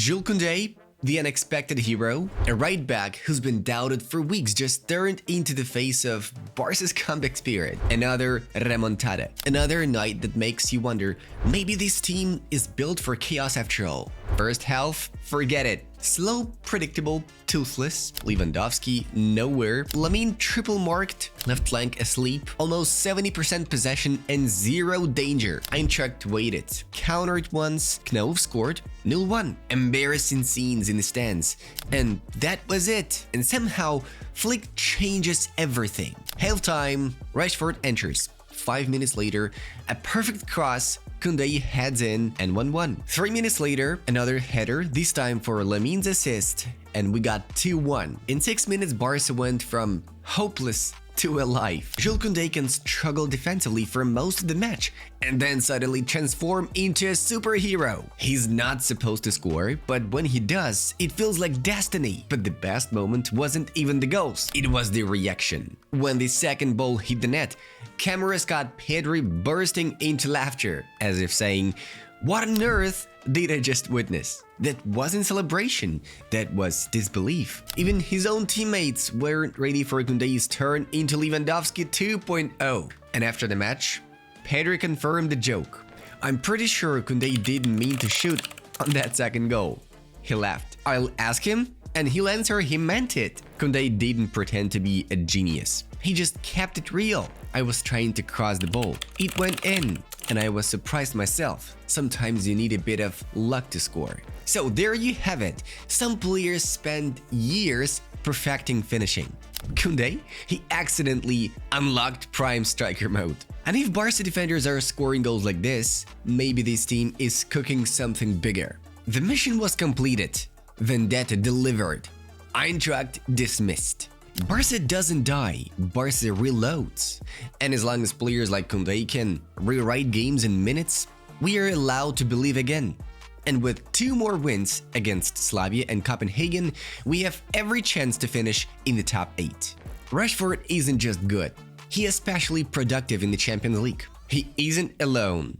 Jules Koundé, the unexpected hero, a right back who's been doubted for weeks, just turned into the face of Barca's comeback spirit. Another remontada. Another night that makes you wonder, maybe this team is built for chaos after all. First half, forget it. Slow, predictable, toothless. Lewandowski, nowhere. Lamine triple marked. Left flank asleep. Almost 70% possession and zero danger. Eintracht waited. Countered once. Kounde scored. 0-1. Embarrassing scenes in the stands. And that was it. And somehow, Flick changes everything. Halftime, Rashford enters. 5 minutes later, a perfect cross. Kounde heads in and 1-1. 3 minutes later, another header, this time for Lamine's assist, and we got 2-1. In 6 minutes, Barca went from hopeless to alive. Jules Koundé can struggle defensively for most of the match, and then suddenly transform into a superhero. He's not supposed to score, but when he does, it feels like destiny. But the best moment wasn't even the goals, it was the reaction. When the second ball hit the net, cameras got Pedri bursting into laughter, as if saying, "What on earth did I just witness?" That wasn't celebration, that was disbelief. Even his own teammates weren't ready for Koundé's turn into Lewandowski 2.0. And after the match, Pedri confirmed the joke. "I'm pretty sure Kounde didn't mean to shoot on that second goal." He laughed. I'll ask him, and he'll answer he meant it. Kounde didn't pretend to be a genius. He just kept it real. "I was trying to cross the ball. It went in, and I was surprised myself. Sometimes you need a bit of luck to score." So there you have it. Some players spend years perfecting finishing. Kounde, he accidentally unlocked prime striker mode. And if Barca defenders are scoring goals like this, maybe this team is cooking something bigger. The mission was completed. Vendetta delivered. Eintracht dismissed. Barca doesn't die, Barca reloads. And as long as players like Kounde can rewrite games in minutes, we are allowed to believe again. And with 2 more wins against Slavia and Copenhagen, we have every chance to finish in the top 8. Rashford isn't just good, he is especially productive in the Champions League. He isn't alone.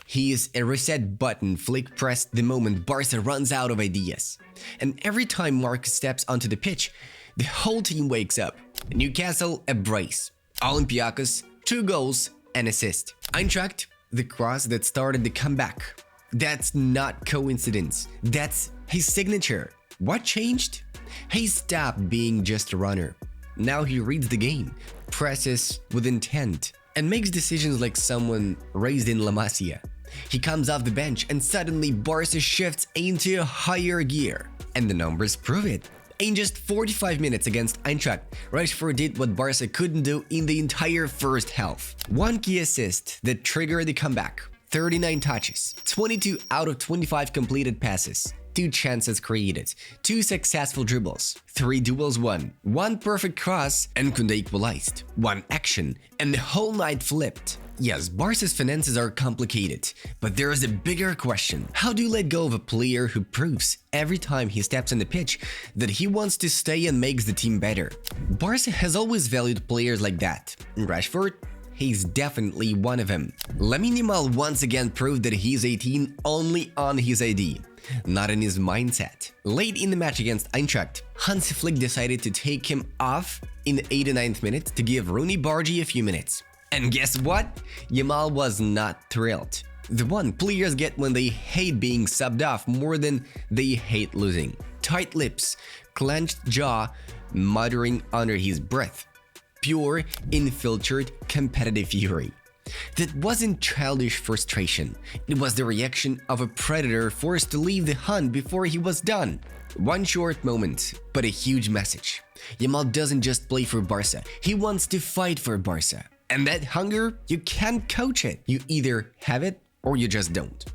He is a reset button Flick pressed the moment Barca runs out of ideas. And every time Marcus steps onto the pitch, the whole team wakes up. Newcastle, a brace. Olympiacos, 2 goals and assist. Eintracht, the cross that started the comeback. That's not coincidence. That's his signature. What changed? He stopped being just a runner. Now he reads the game, presses with intent, and makes decisions like someone raised in La Masia. He comes off the bench and suddenly Barca shifts into a higher gear. And the numbers prove it. In just 45 minutes against Eintracht, Rashford did what Barca couldn't do in the entire first half. 1 key assist that triggered the comeback, 39 touches, 22 out of 25 completed passes, 2 chances created, 2 successful dribbles, 3 duels won, 1 perfect cross, and Kounde equalized. 1 action, and the whole night flipped. Yes, Barca's finances are complicated, but there is a bigger question. How do you let go of a player who proves every time he steps on the pitch that he wants to stay and makes the team better? Barca has always valued players like that. Rashford? He's definitely one of them. Lamine Yamal once again proved that he's 18 only on his ID, not in his mindset. Late in the match against Eintracht, Hansi Flick decided to take him off in the 89th minute to give Rooney Bargy a few minutes. And guess what? Yamal was not thrilled. The one players get when they hate being subbed off more than they hate losing. Tight lips, clenched jaw, muttering under his breath. Pure, infiltrated, competitive fury. That wasn't childish frustration. It was the reaction of a predator forced to leave the hunt before he was done. One short moment, but a huge message. Yamal doesn't just play for Barca, he wants to fight for Barca. And that hunger, you can't coach it. You either have it or you just don't.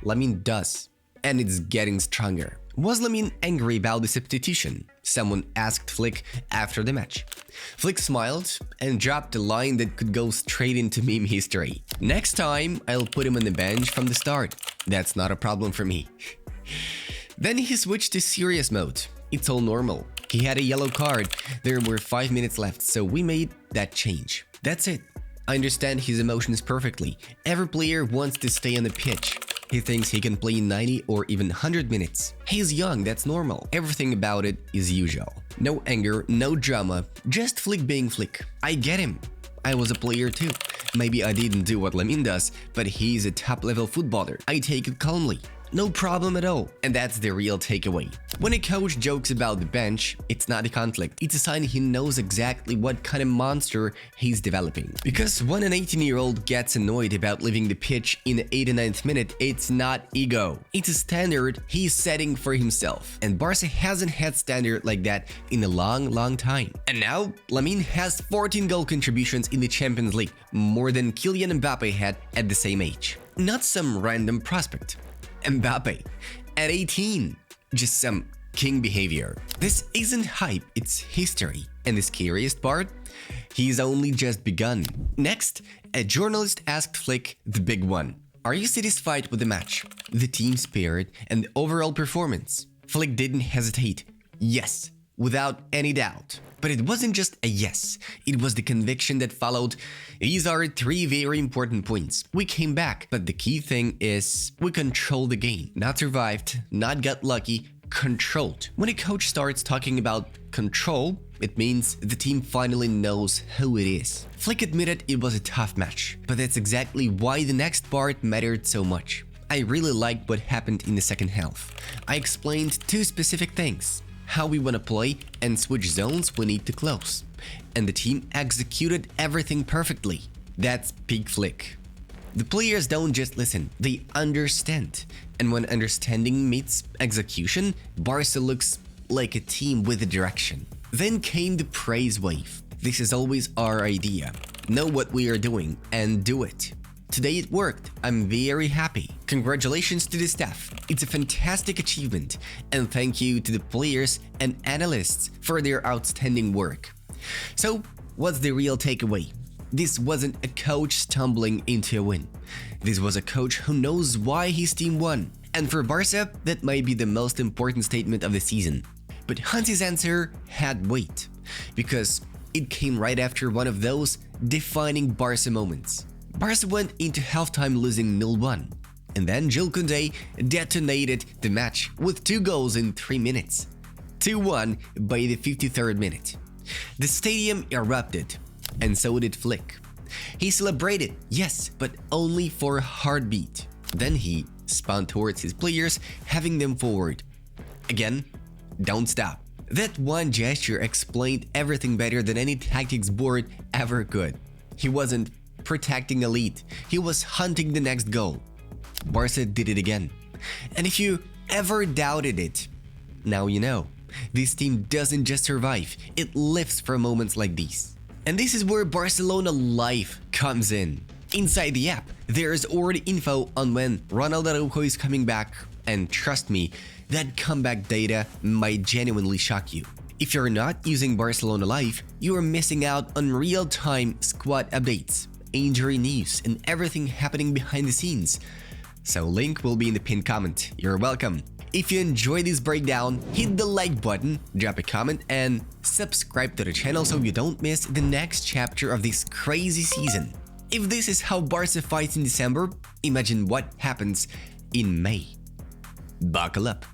Lamine does, and it's getting stronger. Was Lamine angry about the substitution? Someone asked Flick after the match. Flick smiled and dropped a line that could go straight into meme history. "Next time, I'll put him on the bench from the start. That's not a problem for me." Then he switched to serious mode. It's all normal. He had a yellow card. There were 5 minutes left, so we made that change. That's it. I understand his emotions perfectly. Every player wants to stay on the pitch. He thinks he can play 90 or even 100 minutes. He's young, that's normal. Everything about it is usual. No anger, no drama, just Flick being Flick. I get him. I was a player too. Maybe I didn't do what Lamine does, but he's a top-level footballer. I take it calmly. No problem at all. And that's the real takeaway. When a coach jokes about the bench, it's not a conflict. It's a sign he knows exactly what kind of monster he's developing. Because when an 18-year-old gets annoyed about leaving the pitch in the 89th minute, it's not ego. It's a standard he's setting for himself. And Barca hasn't had standard like that in a long time. And now, Lamine has 14 goal contributions in the Champions League, more than Kylian Mbappe had at the same age. Not some random prospect. Mbappe, at 18, just some king behavior. This isn't hype, it's history. And the scariest part? He's only just begun. Next, a journalist asked Flick the big one. Are you satisfied with the match, the team spirit, and the overall performance? Flick didn't hesitate. Yes, without any doubt. But it wasn't just a yes, it was the conviction that followed. These are 3 very important points. We came back, but the key thing is we controlled the game. Not survived, not got lucky, controlled. When a coach starts talking about control, it means the team finally knows who it is. Flick admitted it was a tough match, but that's exactly why the next part mattered so much. I really liked what happened in the second half. I explained 2 specific things. How we want to play and switch zones we need to close. And the team executed everything perfectly. That's peak Flick. The players don't just listen, they understand. And when understanding meets execution, Barca looks like a team with a direction. Then came the praise wave. This is always our idea. Know what we are doing and do it. Today it worked. I'm very happy. Congratulations to the staff. It's a fantastic achievement. And thank you to the players and analysts for their outstanding work. So, what's the real takeaway? This wasn't a coach stumbling into a win. This was a coach who knows why his team won. And for Barca, that might be the most important statement of the season. But Hansi's answer had weight. Because it came right after one of those defining Barca moments. Barca went into halftime losing 0-1, and then Jules Koundé detonated the match with 2 goals in 3 minutes. 2-1 by the 53rd minute. The stadium erupted, and so did Flick. He celebrated, yes, but only for a heartbeat. Then he spun towards his players, having them forward. Again, don't stop. That one gesture explained everything better than any tactics board ever could. He wasn't protecting a lead, he was hunting the next goal. Barca did it again. And if you ever doubted it, now you know. This team doesn't just survive, it lives for moments like these. And this is where Barcelona life comes in. Inside the app, there's already info on when Ronald Araujo is coming back, and trust me, that comeback data might genuinely shock you. If you're not using Barcelona Live, you are missing out on real-time squad updates, injury news, and everything happening behind the scenes. So link will be in the pinned comment. You're welcome. If you enjoyed this breakdown, hit the like button, drop a comment, and subscribe to the channel so you don't miss the next chapter of this crazy season. If this is how Barca fights in December, imagine what happens in May. Buckle up.